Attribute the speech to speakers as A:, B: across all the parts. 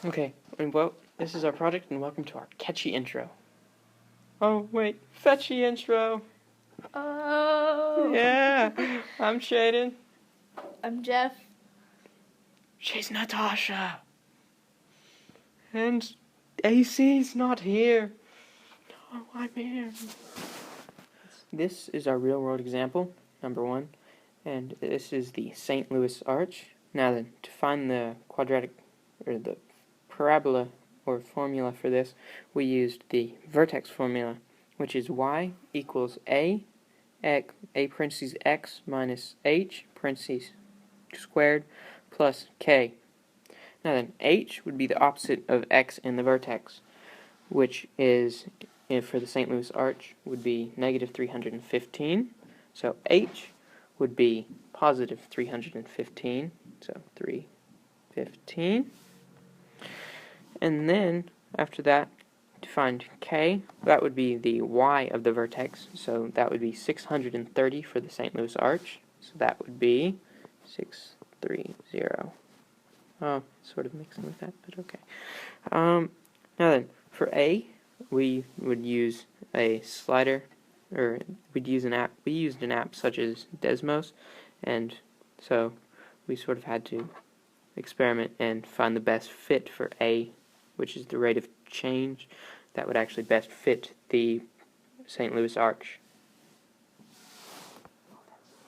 A: Okay, well, this is our project, and welcome to our catchy intro. Oh, wait, fetchy intro.
B: Oh.
A: Yeah, I'm Shaden.
B: I'm Jeff.
A: She's Natasha. And AC's not here. Oh, I'm here. This is our real-world example, number 1, and this is the St. Louis Arch. Now then, to find the quadratic, or the parabola, or formula for this, we used the vertex formula, which is y equals a parentheses x minus h parentheses squared plus k. Now then, h would be the opposite of x in the vertex, which is, for the St. Louis Arch, would be negative 315. So h would be positive 315, so 315. And then, after that, to find k, that would be the y of the vertex, so that would be 630 for the St. Louis Arch, so that would be 630. Oh, sort of mixing with that, but okay. Now then, for a, we would use a slider, or we'd use an app. We used an app such as Desmos, and so we sort of had to experiment and find the best fit for a, which is the rate of change that would actually best fit the St. Louis Arch.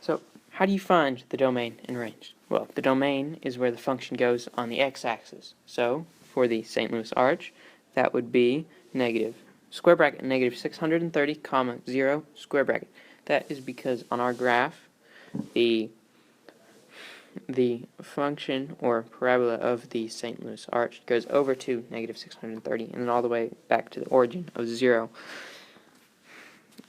A: So, how do you find the domain and range? Well, the domain is where the function goes on the x-axis. So, for the St. Louis Arch, that would be negative square bracket negative 630 comma 0 square bracket. That is because on our graph, the function or parabola of the St. Louis Arch goes over to negative 630 and then all the way back to the origin of 0.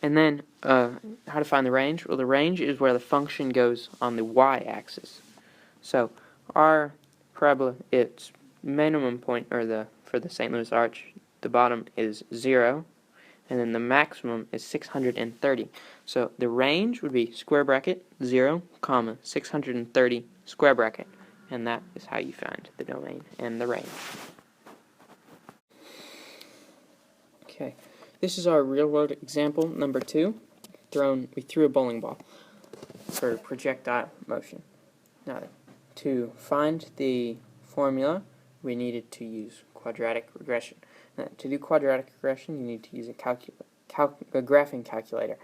A: And then, how to find the range? Well, the range is where the function goes on the y-axis. So, our parabola, its minimum point, or for the St. Louis Arch, the bottom is 0, and then the maximum is 630. So, the range would be square bracket 0, comma 630 square bracket, and that is how you find the domain and the range. Okay, this is our real-world example number 2. We threw a bowling ball for projectile motion. Now, to find the formula, we needed to use quadratic regression. Now, to do quadratic regression, you need to use a graphing calculator.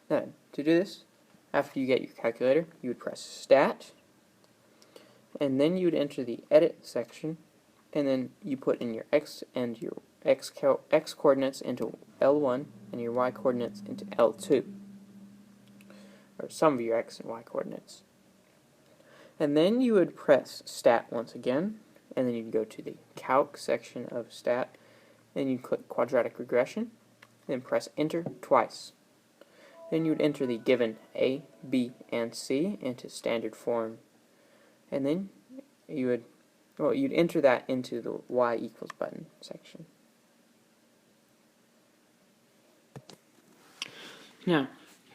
A: Now, to do this, after you get your calculator, you would press Stat, and then you would enter the Edit section, and then you put in your x and your x coordinates into L1 and your y coordinates into L2, or some of your x and y coordinates. And then you would press Stat once again, and then you'd go to the Calc section of Stat, and you'd click Quadratic Regression, then press Enter twice. Then you would enter the given A, B, and C into standard form, and then you'd enter that into the Y equals button section. Now,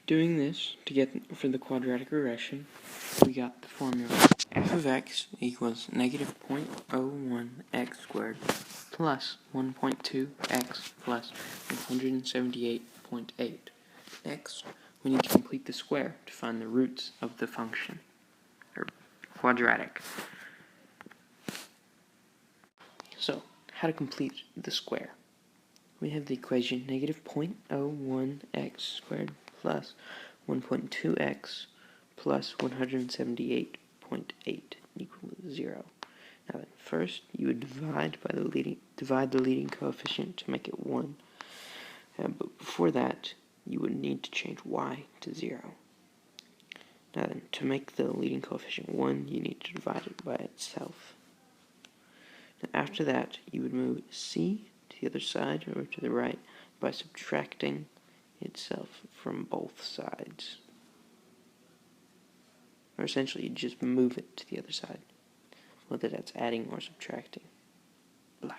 A: doing this to get for the quadratic regression, we got the formula f of x equals negative 0.01 x squared plus 1.2x plus 178.8. Next, we need to complete the square to find the roots of the function, or quadratic. So, how to complete the square? We have the equation negative 0.01x squared plus 1.2x plus 178.8 equals 0. Now then, first you would divide the leading coefficient to make it 1. But before that, you would need to change y to 0. Now then, to make the leading coefficient 1, you need to divide it by itself. Now after that, you would move c to the other side or to the right by subtracting itself from both sides. Or essentially, you just move it to the other side, whether that's adding or subtracting. Blah.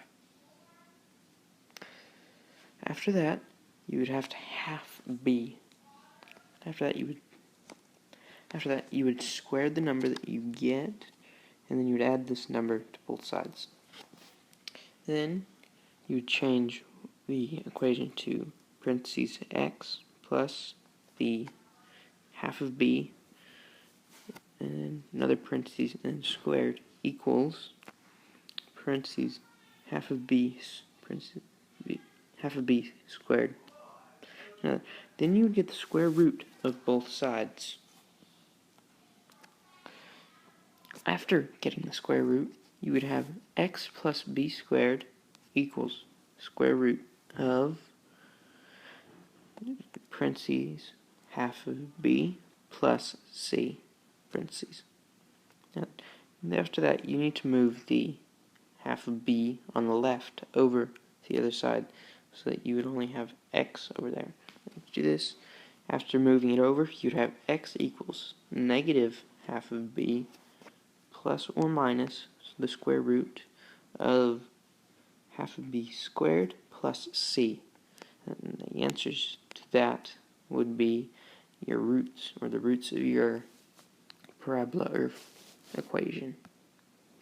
A: After that, you would have to half b. After that, you would square the number that you get, and then you would add this number to both sides. Then you would change the equation to parentheses x plus the half of b, and then another parentheses and squared equals parentheses half of b squared. Now, then you would get the square root of both sides. After getting the square root, you would have x plus b squared equals square root of parentheses half of b plus c parentheses. Now, after that, you need to move the half of b on the left over to the other side so that you would only have x over there. Do this. After moving it over, you'd have x equals negative half of b plus or minus the square root of half of b squared plus c. And the answers to that would be your roots, or the roots of your parabola or equation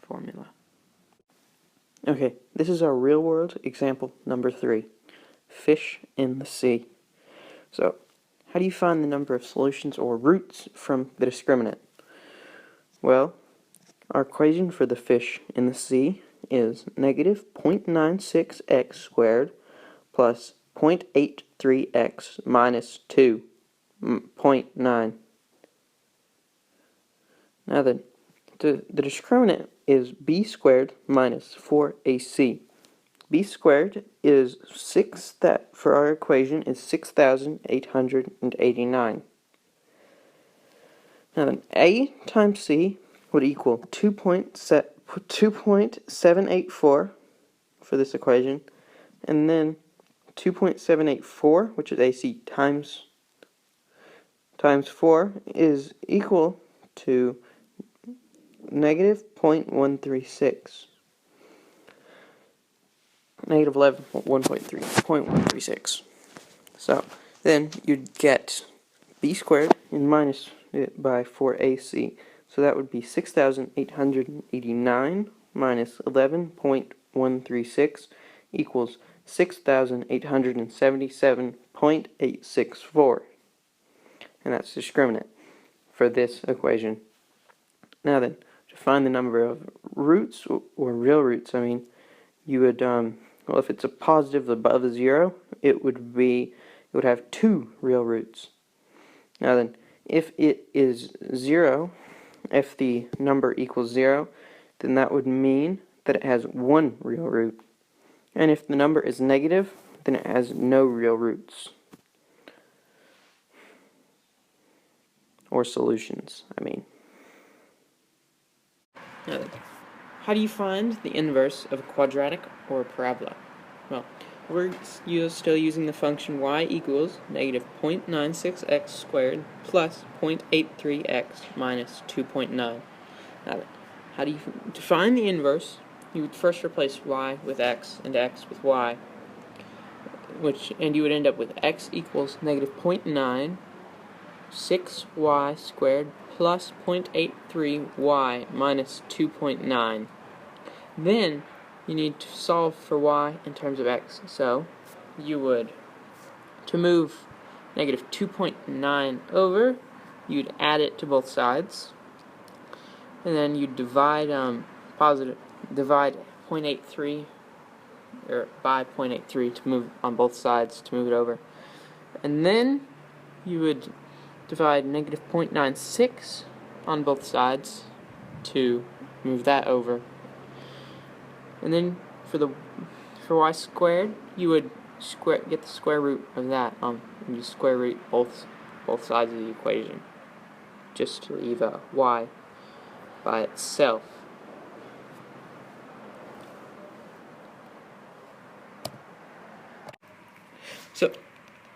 A: formula. Okay, this is our real world example number 3. Fish in the sea. So, how do you find the number of solutions or roots from the discriminant? Well, our equation for the fish in the sea is negative 0.96x squared plus 0.83x minus 2.9. Now then, the discriminant is b squared minus 4ac. B squared is for our equation is 6,889. Now then, A times C would equal 2.784 for this equation, and then 2.784, which is AC times 4, is equal to negative 0.136. Negative 1.36. So then you'd get b squared and minus it by 4ac. So that would be 6,889 minus 11.136 equals 6,877.864. And that's discriminant for this equation. Now then, to find the number of roots, or real roots, you would, well, if it's a positive above a 0, it would have 2 real roots. Now then, if it is 0, if the number equals 0, then that would mean that it has 1 real root. And if the number is negative, then it has no real roots. Or solutions, Now then, how do you find the inverse of a quadratic or a parabola? Well, we're still using the function y equals negative 0.96x squared plus 0.83x minus 2.9. Now then, how do you define the inverse? You would first replace y with x and x with y, and you would end up with x equals negative 0.96y squared plus 0.83y minus 2.9. Then you need to solve for y in terms of x. So you would, to move negative 2.9 over, you'd add it to both sides, and then you'd divide 0.83 or by 0.83 to move on both sides to move it over, and then you would divide negative 0.96 on both sides to move that over. And then for y squared, you would get the square root of that. You square root both sides of the equation, just to leave y by itself.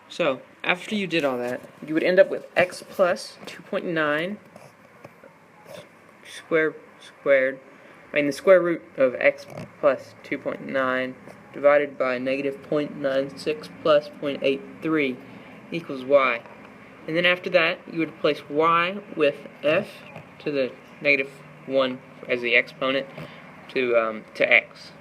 A: So after you did all that, you would end up with x plus 2.9 squared. The square root of x plus 2.9 divided by negative 0.96 plus 0.83 equals y. And then after that, you would replace y with f to the negative 1 as the exponent to x.